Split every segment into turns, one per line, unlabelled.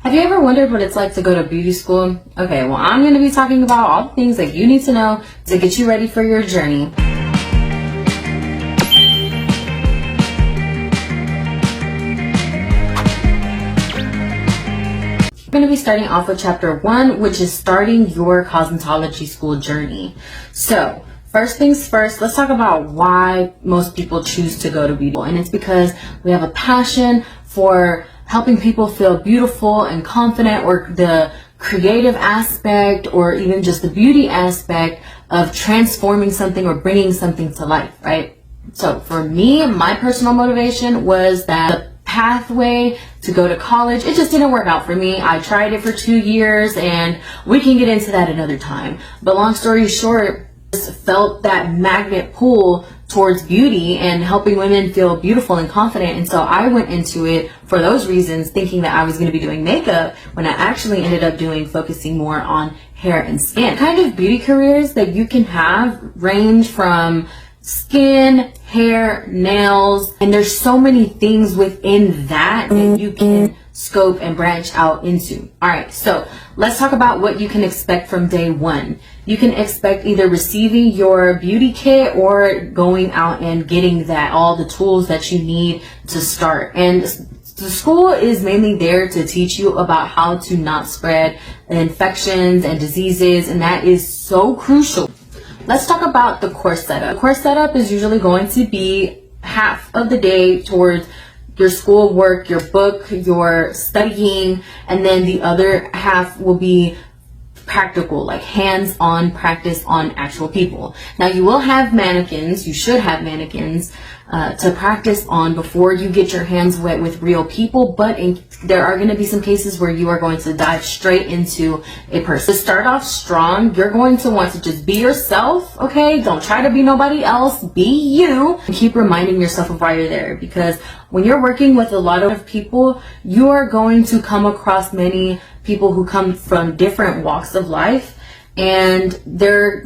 Have you ever wondered what it's like to go to beauty school? Okay, well, I'm going to be talking about all the things that you need to know to get you ready for your journey. We're going to be starting off with chapter 1, which is starting your cosmetology school journey. So, first things first, let's talk about why most people choose to go to beauty school. And it's because we have a passion for helping people feel beautiful and confident, or the creative aspect, or even just the beauty aspect of transforming something or bringing something to life, right? So for me, my personal motivation was that the pathway to go to college, it just didn't work out for me. I tried it for 2 years, and we can get into that another time. But long story short, just felt that magnet pull towards beauty and helping women feel beautiful and confident. And so I went into it for those reasons, thinking that I was going to be doing makeup, when I actually ended up focusing more on hair and skin. The kind of beauty careers that you can have range from skin, hair, nails, and there's so many things within that you can scope and branch out into. All right, so let's talk about what you can expect from day 1. You can expect either receiving your beauty kit or going out and getting all the tools that you need to start. And the school is mainly there to teach you about how to not spread infections and diseases, and that is so crucial. Let's talk about the course setup. The course setup is usually going to be half of the day towards your school work, your book, your studying, and then the other half will be practical, like hands-on practice on actual people. Now, you will have mannequins, you should have mannequins to practice on before you get your hands wet with real people, but there are going to be some cases where you are going to dive straight into a person. To start off strong, you're going to want to just be yourself, okay? Don't try to be nobody else, be you. And keep reminding yourself of why you're there, because when you're working with a lot of people, you are going to come across many people who come from different walks of life, and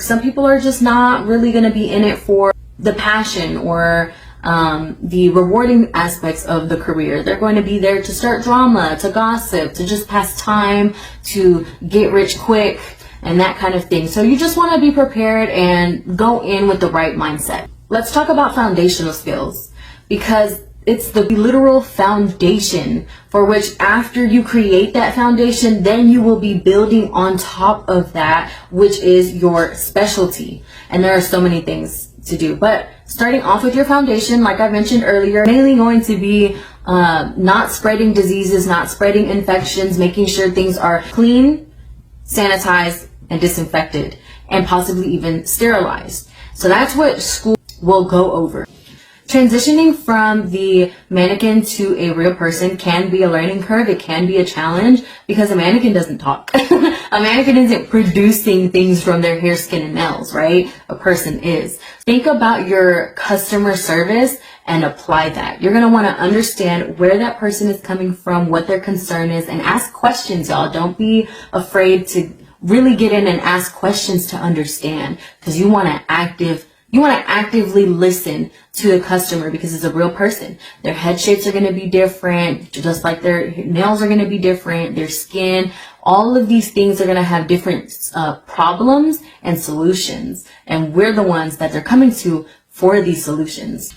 some people are just not really going to be in it for the passion or the rewarding aspects of the career. They're going to be there to start drama, to gossip, to just pass time, to get rich quick, and that kind of thing. So you just want to be prepared and go in with the right mindset. Let's talk about foundational skills, because it's the literal foundation for which, after you create that foundation, then you will be building on top of that, which is your specialty. And there are so many things to do. But starting off with your foundation, like I mentioned earlier, mainly going to be not spreading diseases, not spreading infections, making sure things are clean, sanitized, and disinfected, and possibly even sterilized. So that's what school will go over. Transitioning from the mannequin to a real person can be a learning curve. It can be a challenge because a mannequin doesn't talk. A mannequin isn't producing things from their hair, skin, and nails, right? A person is. Think about your customer service and apply that. You're going to want to understand where that person is coming from, what their concern is, and ask questions, y'all. Don't be afraid to really get in and ask questions to understand, because you want to actively listen to the customer, because it's a real person. Their head shapes are going to be different, just like their nails are going to be different, their skin. All of these things are going to have different problems and solutions, and we're the ones that they're coming to for these solutions.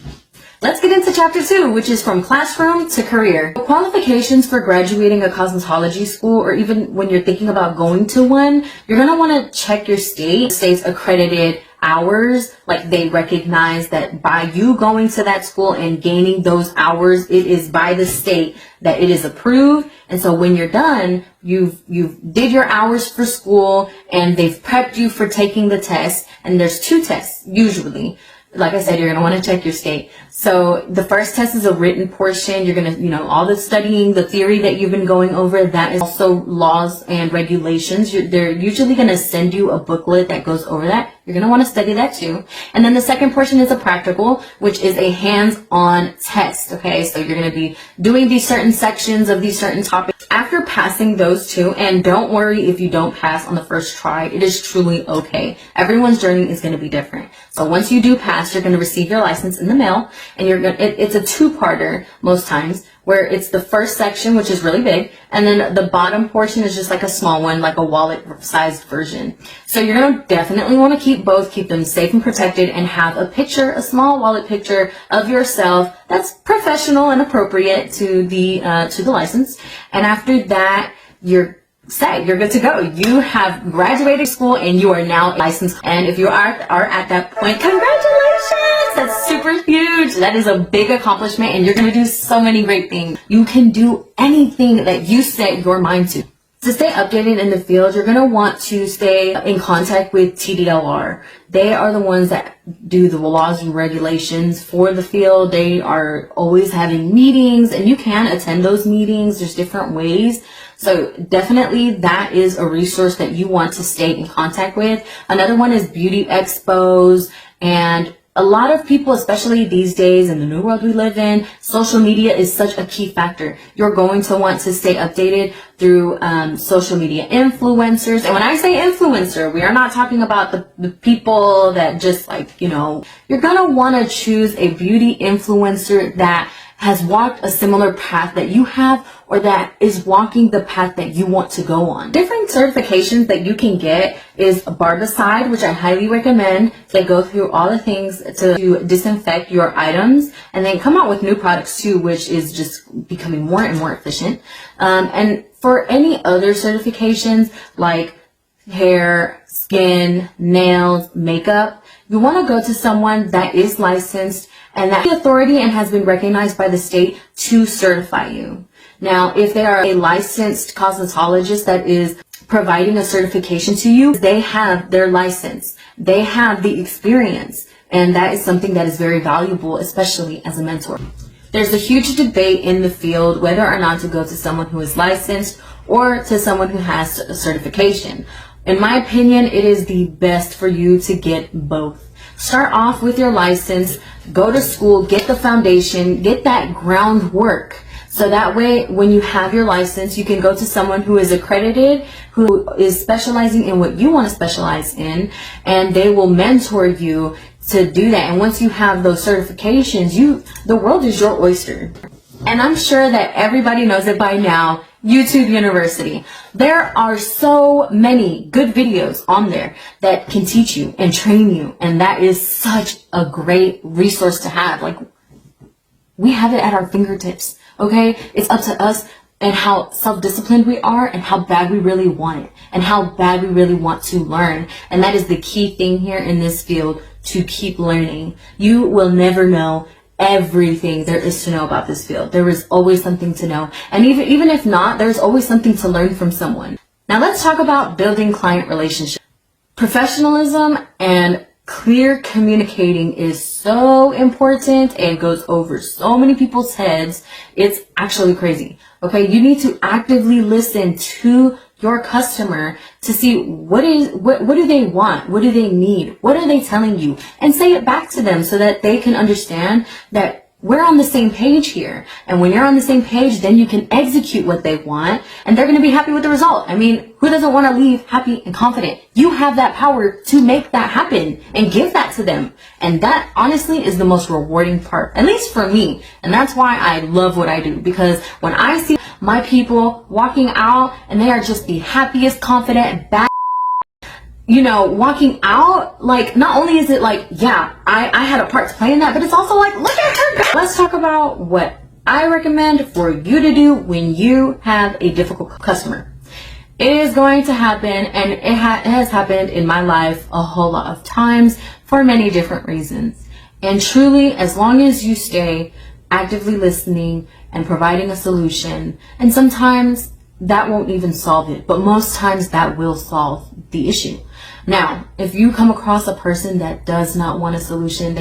Let's get into chapter 2, which is from classroom to career. Qualifications for graduating a cosmetology school, or even when you're thinking about going to one, you're going to want to check your state's accredited hours. Like, they recognize that by you going to that school and gaining those hours, it is by the state that it is approved. And so when you're done, you've did your hours for school, and they've prepped you for taking the test. And there's 2 tests usually. Like I said, you're going to want to check your state. So the first test is a written portion. You're going to, all the studying, the theory that you've been going over, that is also laws and regulations. They're usually going to send you a booklet that goes over that. You're going to want to study that too. And then the second portion is a practical, which is a hands-on test. Okay, so you're going to be doing these certain sections of these certain topics. After passing those 2, and don't worry if you don't pass on the first try, it is truly okay. Everyone's journey is going to be different. So once you do pass, you're going to receive your license in the mail, and it's a 2-parter most times, where it's the first section, which is really big, and then the bottom portion is just like a small one, like a wallet-sized version. So you're going to definitely want to keep both, keep them safe and protected, and have a picture, a small wallet picture of yourself that's professional and appropriate to the license. And after that, you're set. You're good to go. You have graduated school and you are now licensed. And if you are at that point, congratulations! That's super huge. That is a big accomplishment, and you're going to do so many great things. You can do anything that you set your mind to. To stay updated in the field, you're going to want to stay in contact with TDLR. They are the ones that do the laws and regulations for the field. They are always having meetings, and you can attend those meetings. There's different ways. So definitely that is a resource that you want to stay in contact with. Another one is beauty expos, and a lot of people, especially these days in the new world we live in, social media is such a key factor. You're going to want to stay updated through social media influencers. And when I say influencer, we are not talking about the people that just you're going to want to choose a beauty influencer that has walked a similar path that you have, or that is walking the path that you want to go on. Different certifications that you can get is Barbicide, which I highly recommend. They go through all the things to disinfect your items, and then come out with new products too, which is just becoming more and more efficient. And for any other certifications like hair, skin, nails, makeup, you want to go to someone that is licensed and that has authority and has been recognized by the state to certify you. Now, if they are a licensed cosmetologist that is providing a certification to you, they have their license. They have the experience, and that is something that is very valuable, especially as a mentor. There's a huge debate in the field whether or not to go to someone who is licensed or to someone who has a certification. In my opinion, it is the best for you to get both. Start off with your license, go to school, get the foundation, get that groundwork. So that way, when you have your license, you can go to someone who is accredited, who is specializing in what you want to specialize in, and they will mentor you to do that. And once you have those certifications, the world is your oyster. And I'm sure that everybody knows it by now, YouTube University. There are so many good videos on there that can teach you and train you, and that is such a great resource to have. Like, we have it at our fingertips, okay? It's up to us and how self-disciplined we are, and how bad we really want it, and how bad we really want to learn. And that is the key thing here in this field, to keep learning. You will never know everything there is to know about this field. There is always something to know. And even if not, there's always something to learn from someone. Now let's talk about building client relationships. Professionalism and clear communicating is so important. It goes over so many people's heads. It's actually crazy. Okay, you need to actively listen to your customer to see what do they want? What do they need? What are they telling you? And say it back to them so that they can understand that we're on the same page here. And when you're on the same page, then you can execute what they want, and they're going to be happy with the result. I mean, who doesn't want to leave happy and confident? You have that power to make that happen and give that to them. And that honestly is the most rewarding part, at least for me. And that's why I love what I do, because when I see my people walking out and they are just the happiest, confident, walking out, like, not only is it like, yeah, I had a part to play in that, but it's also like, look at her go. Let's talk about what I recommend for you to do when you have a difficult customer. It is going to happen, and it has happened in my life a whole lot of times for many different reasons. And truly, as long as you stay actively listening and providing a solution, and sometimes that won't even solve it, but most times that will solve the issue. Now, if you come across a person that does not want a solution,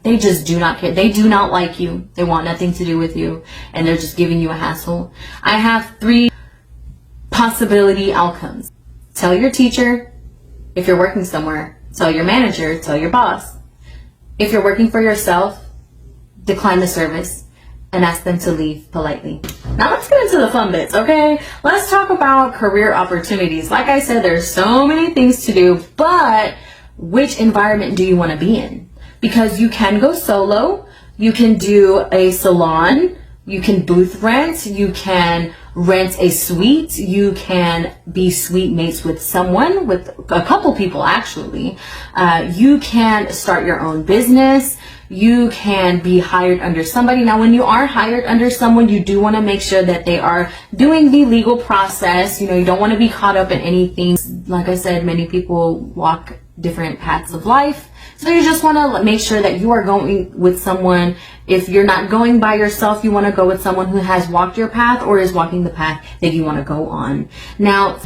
they just do not care, they do not like you, they want nothing to do with you, and they're just giving you a hassle, I have 3 possibility outcomes. Tell your teacher. If you're working somewhere, tell your manager, tell your boss. If you're working for yourself, decline the service and ask them to leave politely. Now let's get into the fun bits, okay? Let's talk about career opportunities. Like I said, there's so many things to do, but which environment do you want to be in? Because you can go solo, you can do a salon, You can booth rent, you can rent a suite, you can be suite mates with someone, with a couple people actually. You can start your own business. You can be hired under somebody. Now, when you are hired under someone, you do want to make sure that they are doing the legal process. You know, you don't want to be caught up in anything. Like I said, many people walk different paths of life. So you just want to make sure that you are going with someone. If you're not going by yourself, you want to go with someone who has walked your path or is walking the path that you want to go on. Now,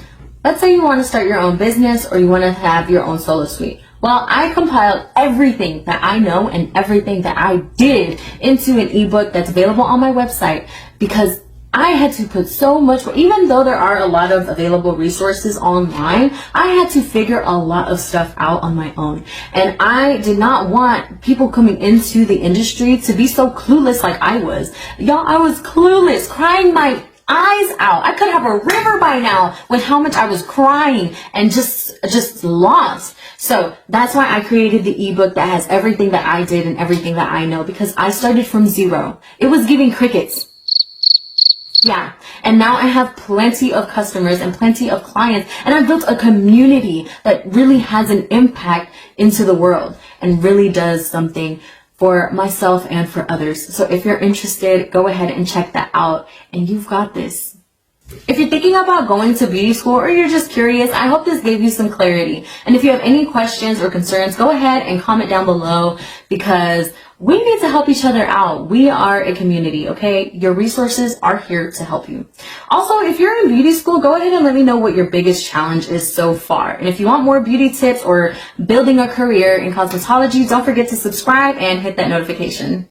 let's say you want to start your own business or you want to have your own solo suite. Well, I compiled everything that I know and everything that I did into an ebook that's available on my website, because I had to put so much, even though there are a lot of available resources online, I had to figure a lot of stuff out on my own. And I did not want people coming into the industry to be so clueless like I was. Y'all, I was clueless, crying my eyes out. I could have a river by now with how much I was crying and just lost. So that's why I created the ebook that has everything that I did and everything that I know, because I started from zero. It was giving crickets. Yeah. And now I have plenty of customers and plenty of clients, and I've built a community that really has an impact into the world and really does something for myself and for others. So if you're interested, go ahead and check that out, and you've got this. If you're thinking about going to beauty school or you're just curious, I hope this gave you some clarity. And if you have any questions or concerns, go ahead and comment down below, because we need to help each other out. We are a community, okay? Your resources are here to help you. Also, if you're in beauty school, go ahead and let me know what your biggest challenge is so far. And if you want more beauty tips or building a career in cosmetology, don't forget to subscribe and hit that notification.